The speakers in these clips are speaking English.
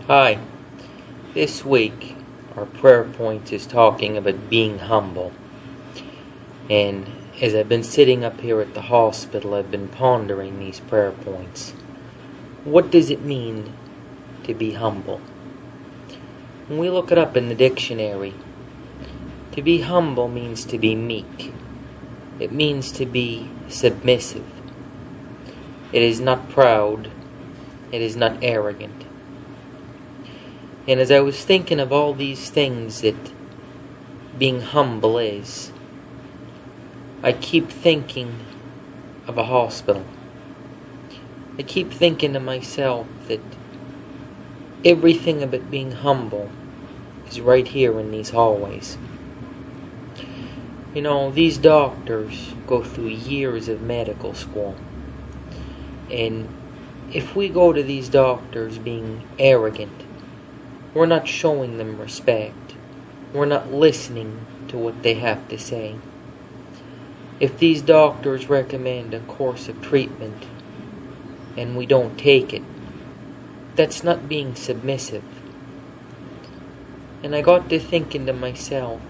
Hi. This week, our prayer point is talking about being humble. And as I've been sitting up here at the hospital, I've been pondering these prayer points. What does it mean to be humble? When we look it up in the dictionary, to be humble means to be meek. It means to be submissive. It is not proud. It is not arrogant. And as I was thinking of all these things that being humble is, I keep thinking of a hospital. I keep thinking to myself that everything about being humble is right here in these hallways. You know, these doctors go through years of medical school. And if we go to these doctors being arrogant, we're not showing them respect. We're not listening to what they have to say. If these doctors recommend a course of treatment and we don't take it, that's not being submissive. And I got to thinking to myself,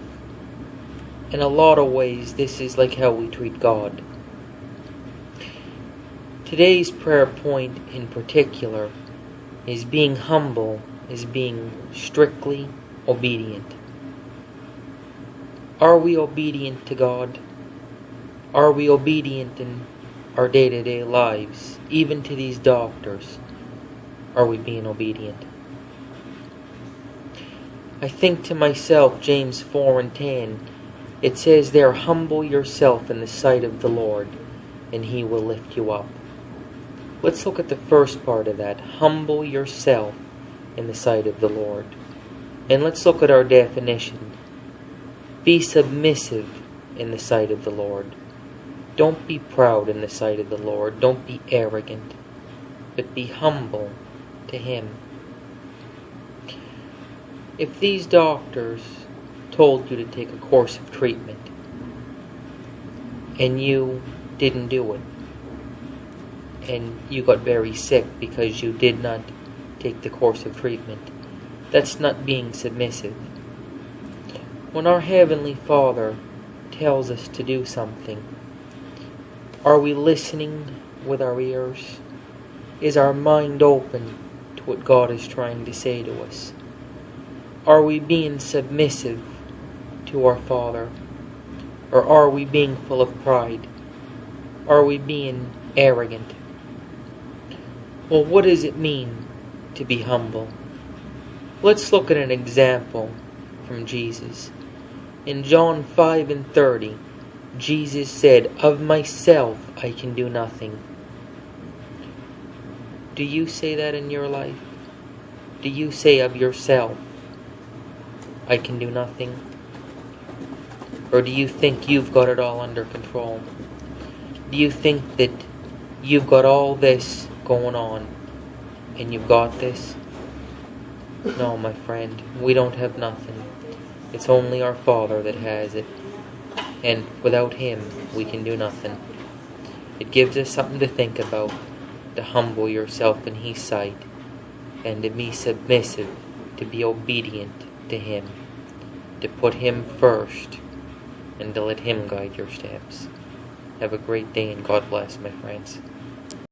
in a lot of ways, this is like how we treat God. Today's prayer point in particular is being humble, is being strictly obedient. Are we obedient to God? Are we obedient in our day-to-day lives? Even to these doctors, are we being obedient? I think to myself, James 4:10, it says there, humble yourself in the sight of the Lord, and He will lift you up. Let's look at the first part of that. Humble yourself in the sight of the Lord. And let's look at our definition. Be submissive in the sight of the Lord. Don't be proud in the sight of the Lord. Don't be arrogant, but be humble to Him. If these doctors told you to take a course of treatment and you didn't do it, and you got very sick because you did not take the course of treatment, that's not being submissive. When our Heavenly Father tells us to do something, are we listening with our ears? Is our mind open to what God is trying to say to us? Are we being submissive to our Father? Or are we being full of pride? Are we being arrogant? Well, what does it mean to be humble? Let's look at an example from Jesus. In John 5:30, Jesus said, "Of myself I can do nothing." Do you say that in your life? Do you say of yourself, "I can do nothing"? Or do you think you've got it all under control? Do you think that you've got all this going on and you've got this? No, my friend, we don't have nothing. It's only our Father that has it. And without Him, we can do nothing. It gives us something to think about, to humble yourself in His sight, and to be submissive, to be obedient to Him, to put Him first, and to let Him guide your steps. Have a great day, and God bless, my friends.